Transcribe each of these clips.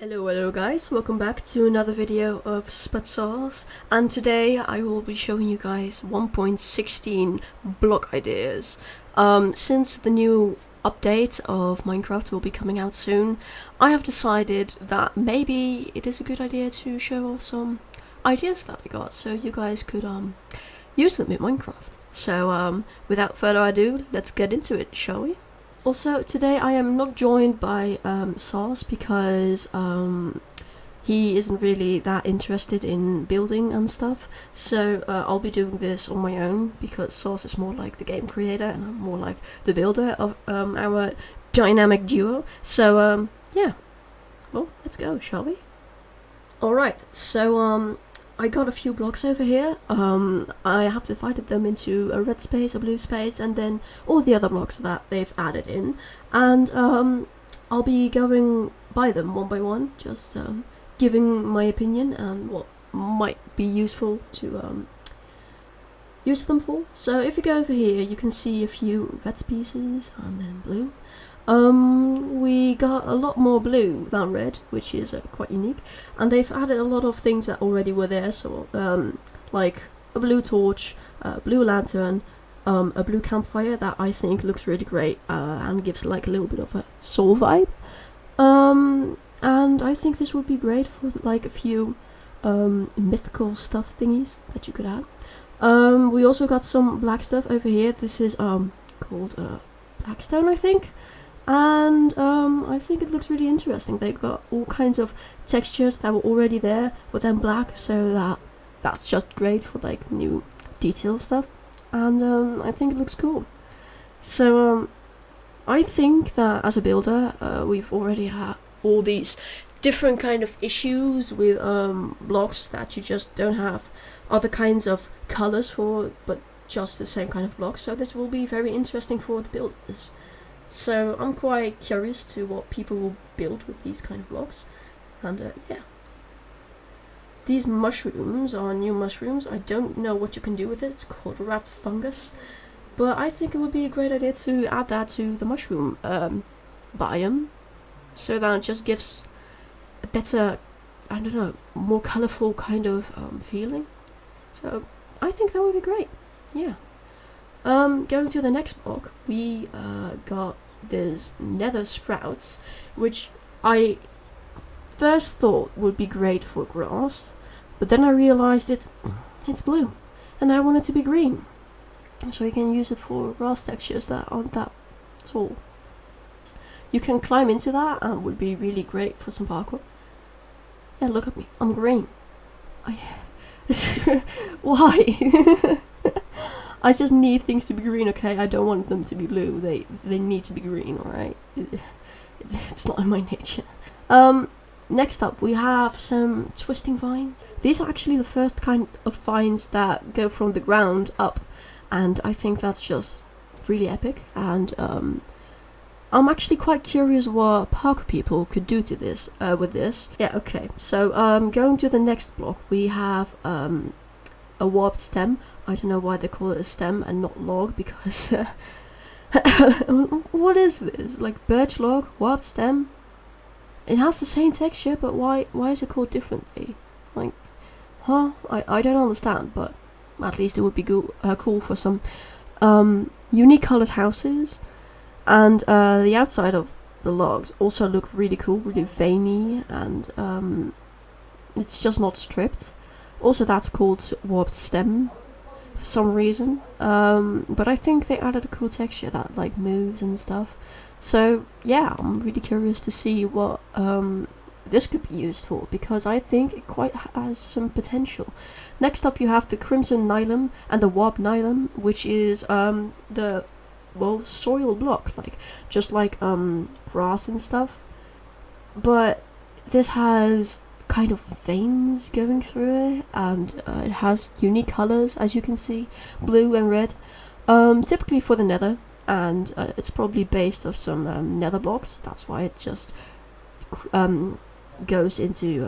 Hello guys, welcome back to another video of Spatsaws, and today I will be showing you guys 1.16 block ideas. Since the new update of Minecraft will be coming out soon, I have decided that maybe it is a good idea to show off some ideas that I got, so you guys could use them in Minecraft. So without further ado, let's get into it, shall we? Also, today I am not joined by Sauce because he isn't really that interested in building and stuff. So I'll be doing this on my own because Sauce is more like the game creator and I'm more like the builder of our dynamic duo. So yeah, well, let's go, shall we? Alright, so I got a few blocks over here. I have divided them into a red space, a blue space, and then all the other blocks that they've added in. And I'll be going by them one by one, just giving my opinion and what might be useful to use them for. So if you go over here, you can see a few red species and then blue. We got a lot more blue than red, which is quite unique, and they've added a lot of things that already were there, so like a blue torch, a blue lantern, a blue campfire that I think looks really great and gives like a little bit of a soul vibe, and I think this would be great for like a few mythical stuff thingies that you could add. We also got some black stuff over here. This is called blackstone, I think. And I think it looks really interesting. They've got all kinds of textures that were already there, but then black, so that's just great for like new detail stuff. And I think it looks cool. So I think that as a builder, we've already had all these different kind of issues with blocks that you just don't have other kinds of colors for, but just the same kind of blocks. So this will be very interesting for the builders. So I'm quite curious to what people will build with these kind of blocks, and yeah. These mushrooms are new mushrooms. I don't know what you can do with it. It's called wrapped fungus, but I think it would be a great idea to add that to the mushroom biome, so that it just gives a better, I don't know, more colorful kind of feeling. So I think that would be great. Yeah. Going to the next block, we got this Nether Sprouts, which I first thought would be great for grass, but then I realized it's blue, and I want it to be green, so you can use it for grass textures that aren't that tall. You can climb into that, and would be really great for some parkour. Yeah, look at me, I'm green. Why? I just need things to be green, okay? I don't want them to be blue. They need to be green, alright? It's not in my nature. Next up, we have some twisting vines. These are actually the first kind of vines that go from the ground up, and I think that's just really epic. And I'm actually quite curious what parkour people could do to this with this. Yeah, okay. So going to the next block, we have a warped stem. I don't know why they call it a stem and not log, because what is this? Like birch log, warped stem? It has the same texture, but why is it called differently? Like, huh? I don't understand, but at least it would be cool for some unique colored houses. And the outside of the logs also look really cool, really veiny, and it's just not stripped. Also, that's called warped stem for some reason, but I think they added a cool texture that like moves and stuff. So yeah, I'm really curious to see what this could be used for, because I think it quite has some potential. Next up, you have the crimson Eylem and the warped Eylem, which is the soil block, like just like grass and stuff, but this has kind of veins going through it, and it has unique colors, as you can see, blue and red, typically for the nether, and it's probably based off some nether blocks. That's why it just goes into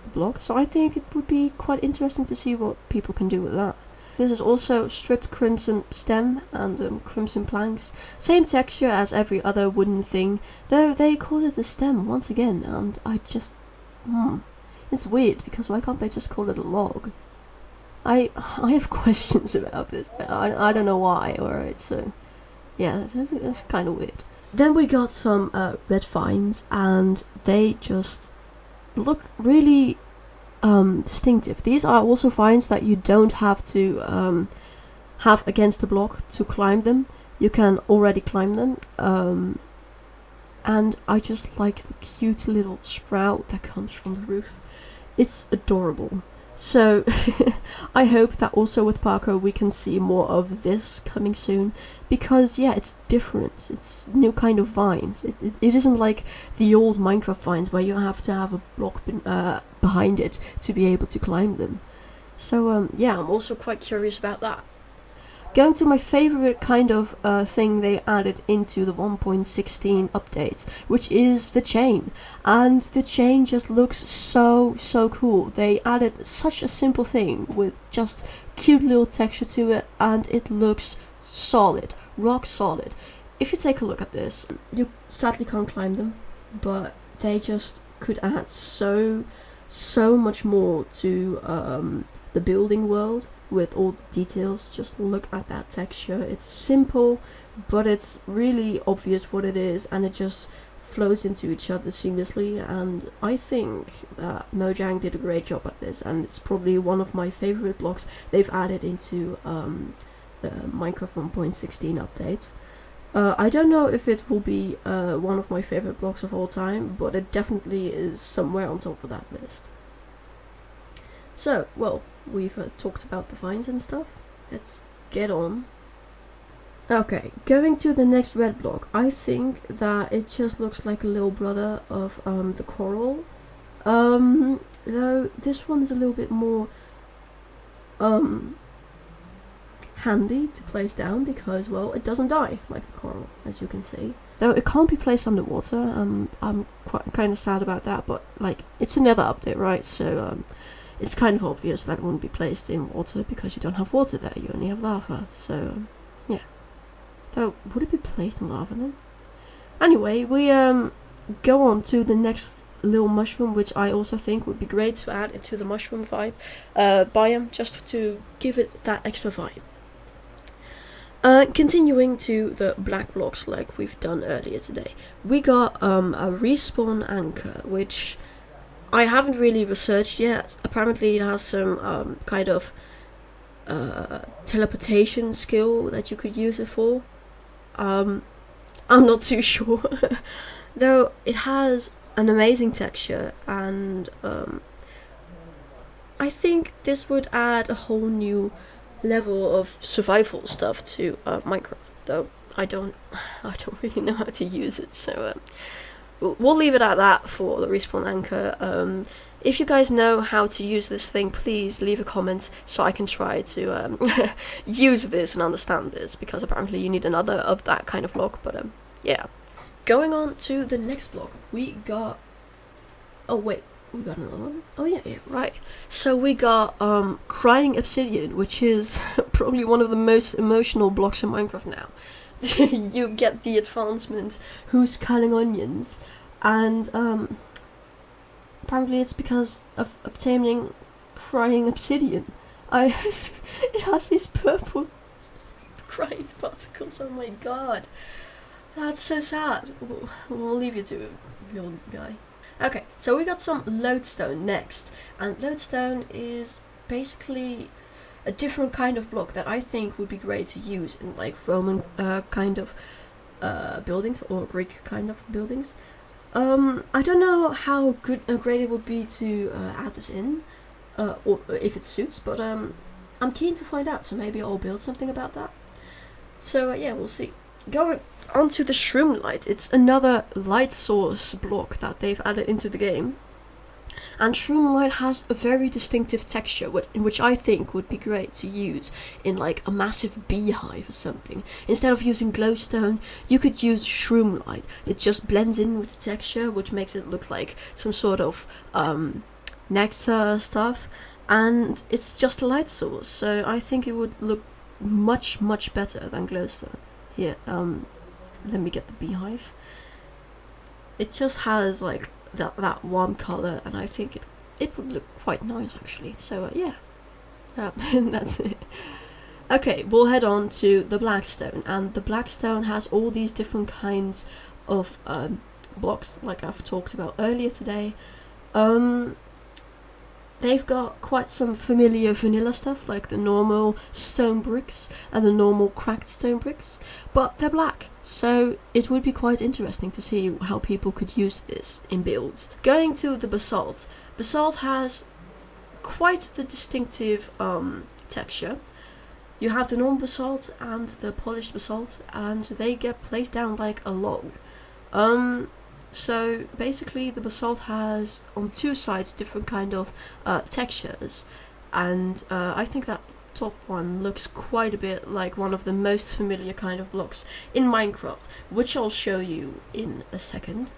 the block. So I think it would be quite interesting to see what people can do with that. This is also stripped crimson stem and crimson planks. Same texture as every other wooden thing, though they call it a stem once again, and I just... It's weird, because why can't they just call it a log? I have questions about this. I don't know why, alright, so... Yeah, it's kind of weird. Then we got some red vines, and they just look really distinctive. These are also vines that you don't have to have against the block to climb them. You can already climb them. And I just like the cute little sprout that comes from the roof. It's adorable. So I hope that also with parkour we can see more of this coming soon, because yeah, it's different. It's new kind of vines. It isn't like the old Minecraft vines where you have to have a block behind it to be able to climb them. So yeah, I'm also quite curious about that. Going to my favorite kind of thing they added into the 1.16 update, which is the chain. And the chain just looks so cool. They added such a simple thing with just cute little texture to it, and it looks solid, rock solid. If you take a look at this, you sadly can't climb them, but they just could add so much more to the building world. With all the details, just look at that texture. It's simple, but it's really obvious what it is, and it just flows into each other seamlessly. And I think that Mojang did a great job at this, and it's probably one of my favorite blocks they've added into the Minecraft 1.16 update. I don't know if it will be one of my favorite blocks of all time, but it definitely is somewhere on top of that list. So, well, we've talked about the vines and stuff. Let's get on. Okay, going to the next red block. I think that it just looks like a little brother of the coral. Though this one's a little bit more handy to place down because, well, it doesn't die like the coral, as you can see. Though it can't be placed underwater, I'm kind of sad about that, but like, it's another update, right? So it's kind of obvious that it wouldn't be placed in water because you don't have water there, you only have lava, so yeah. Though, would it be placed in lava then? Anyway, we go on to the next little mushroom, which I also think would be great to add into the mushroom vibe biome, just to give it that extra vibe. Continuing to the black blocks like we've done earlier today, we got a respawn anchor, which I haven't really researched yet. Apparently it has some kind of teleportation skill that you could use it for. I'm not too sure. Though it has an amazing texture, and I think this would add a whole new level of survival stuff to Minecraft. Though I don't really know how to use it, so we'll leave it at that for the respawn anchor. If you guys know how to use this thing, please leave a comment so I can try to use this and understand this, because apparently you need another of that kind of block, but yeah. Going on to the next block, we got... Oh wait, we got another one? Oh yeah, right. So we got Crying Obsidian, which is probably one of the most emotional blocks in Minecraft now. You get the advancement, Who's Culling Onions, and apparently it's because of obtaining Crying Obsidian. It has these purple crying particles, oh my god. That's so sad. We'll leave you to it, little guy. Okay, so we got some lodestone next, and lodestone is basically a different kind of block that I think would be great to use in like Roman kind of buildings or Greek kind of buildings. I don't know how great it would be to add this in, or if it suits, but I'm keen to find out, so maybe I'll build something about that. So yeah, we'll see. Going onto the Shroom Light, it's another light source block that they've added into the game. And Shroom Light has a very distinctive texture, which I think would be great to use in like a massive beehive or something. Instead of using glowstone, you could use Shroom Light. It just blends in with the texture, which makes it look like some sort of nectar stuff. and it's just a light source, so I think it would look much better than glowstone. Here, let me get the beehive. It just has like that warm color, and I think it would look quite nice actually. So yeah, that's it. Okay, we'll head on to the blackstone, and the blackstone has all these different kinds of blocks, like I've talked about earlier today. They've got quite some familiar vanilla stuff, like the normal stone bricks and the normal cracked stone bricks, but they're black, so it would be quite interesting to see how people could use this in builds. Going to the basalt. Basalt has quite the distinctive texture. You have the normal basalt and the polished basalt, and they get placed down like a log. So basically the basalt has on two sides different kind of textures, and I think that top one looks quite a bit like one of the most familiar kind of blocks in Minecraft, which I'll show you in a second.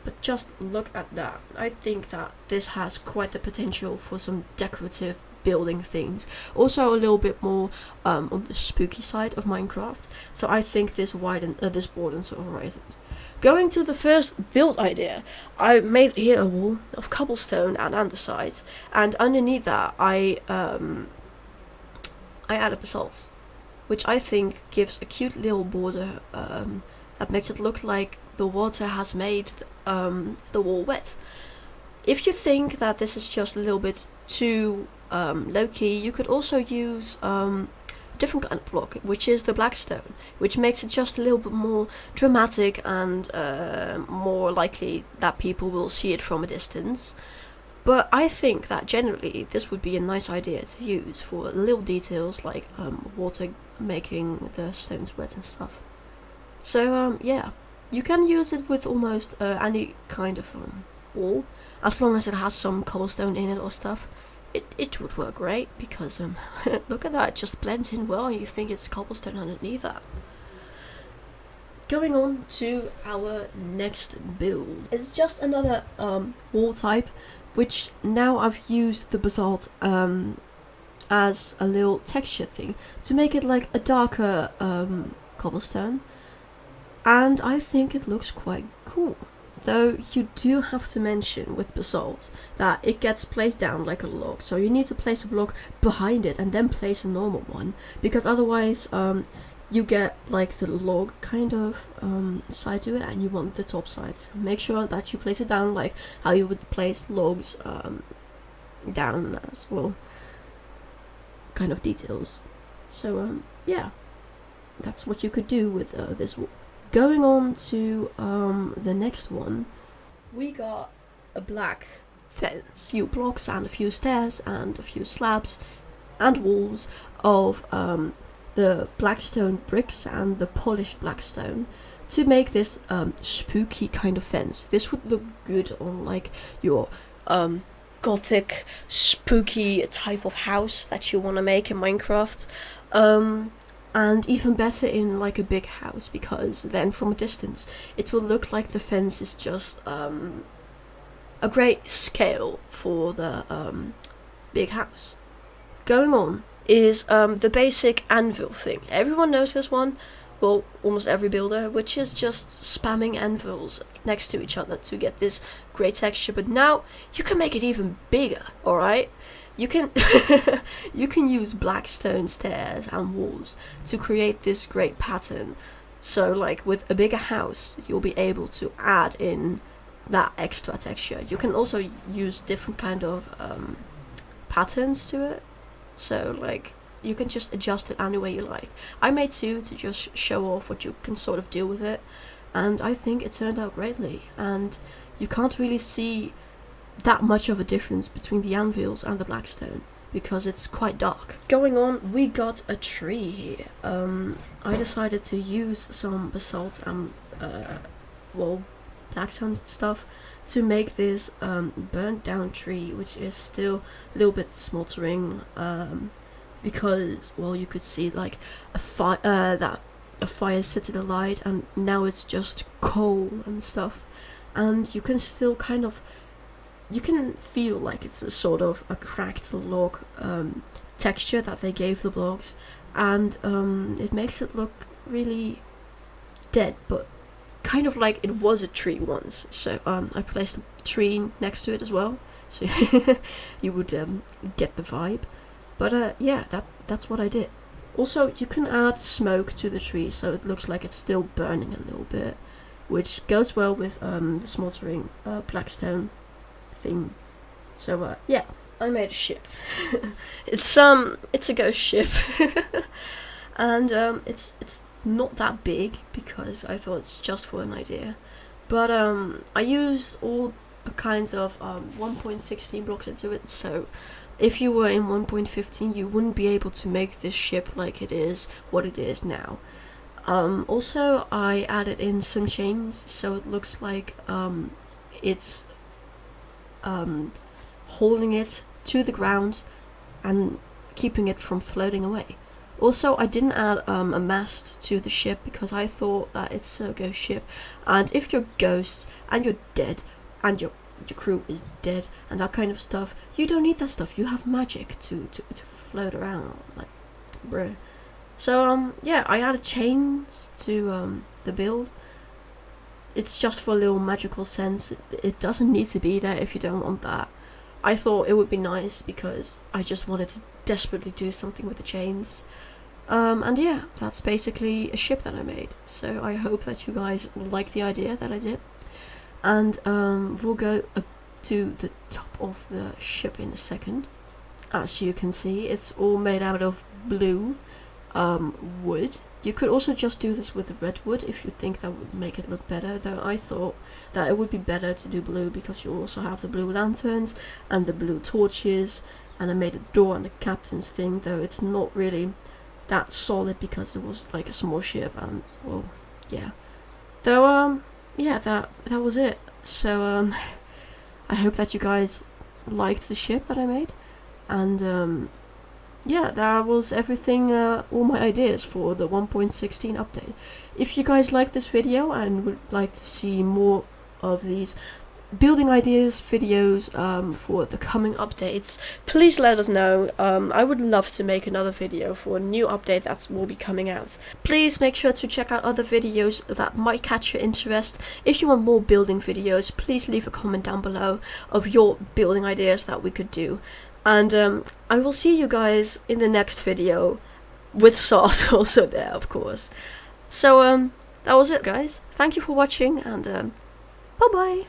But just look at that. I think that this has quite the potential for some decorative building things. Also a little bit more on the spooky side of Minecraft. So I think this broadens the horizons. Going to the first build idea, I made here a wall of cobblestone and andesite, and underneath that I added basalt, which I think gives a cute little border that makes it look like the water has made the wall wet. If you think that this is just a little bit too low-key, you could also use different kind of block, which is the blackstone, which makes it just a little bit more dramatic and more likely that people will see it from a distance. But I think that generally this would be a nice idea to use for little details like water making the stones wet and stuff. So yeah, you can use it with almost any kind of wall, as long as it has some cobblestone in it or stuff. It would work great, because look at that, it just blends in well, and you think it's cobblestone underneath that. Going on to our next build. It's just another wall type, which now I've used the basalt as a little texture thing to make it like a darker cobblestone, and I think it looks quite cool. Though you do have to mention with basalt that it gets placed down like a log, so you need to place a block behind it and then place a normal one, because otherwise you get like the log kind of side to it, and you want the top side. So make sure that you place it down like how you would place logs down as well, kind of details. So yeah, that's what you could do with this wall. Going on to the next one, we got a black fence, a few blocks and a few stairs and a few slabs and walls of the blackstone bricks and the polished blackstone to make this spooky kind of fence. This would look good on like your gothic spooky type of house that you want to make in Minecraft. And even better in like a big house, because then from a distance it will look like the fence is just a great scale for the big house. Going on is the basic anvil thing. Everyone knows this one, well, almost every builder, which is just spamming anvils next to each other to get this great texture. But now you can make it even bigger, alright? You can you can use blackstone stairs and walls to create this great pattern. So like with a bigger house, you'll be able to add in that extra texture. You can also use different kind of patterns to it. So like you can just adjust it any way you like. I made two to just show off what you can sort of do with it, and I think it turned out greatly. And you can't really see that much of a difference between the anvils and the blackstone because it's quite dark. Going on, we got a tree here. I decided to use some basalt and well, blackstone stuff to make this burnt down tree, which is still a little bit smoldering, because well, you could see like a fire set in alight, and now it's just coal and stuff, and you can still kind of you can feel like it's a sort of a cracked log texture that they gave the blocks, and it makes it look really dead, but kind of like it was a tree once. So I placed a tree next to it as well, so you would get the vibe. But yeah, that's what I did. Also, you can add smoke to the tree, so it looks like it's still burning a little bit, which goes well with the smoldering blackstone theme. So yeah, I made a ship. it's a ghost ship, and it's not that big because I thought it's just for an idea. But I used all the kinds of 1.16 blocks into it, so if you were in 1.15 you wouldn't be able to make this ship like it is what it is now. Also, I added in some chains so it looks like it's holding it to the ground and keeping it from floating away. Also, I didn't add a mast to the ship because I thought that it's a ghost ship, and if you're ghosts and you're dead and your crew is dead and that kind of stuff, you don't need that stuff. You have magic to float around, like, bruh. So yeah, I added chains to the build. It's just for a little magical sense. It doesn't need to be there if you don't want that. I thought it would be nice because I just wanted to desperately do something with the chains. And yeah, that's basically a ship that I made. So I hope that you guys like the idea that I did. And we'll go up to the top of the ship in a second. As you can see, it's all made out of blue wood. You could also just do this with the red wood if you think that would make it look better, though I thought that it would be better to do blue because you also have the blue lanterns and the blue torches, and I made a door and the captain's thing, though it's not really that solid because it was like a small ship, and well, yeah. Though yeah, that was it. So I hope that you guys liked the ship that I made, and yeah, that was everything, all my ideas for the 1.16 update. If you guys like this video and would like to see more of these building ideas videos for the coming updates, please let us know. I would love to make another video for a new update that will be coming out. Please make sure to check out other videos that might catch your interest. If you want more building videos, please leave a comment down below of your building ideas that we could do. And I will see you guys in the next video, with sauce also there, of course. So that was it, guys. Thank you for watching, and bye bye.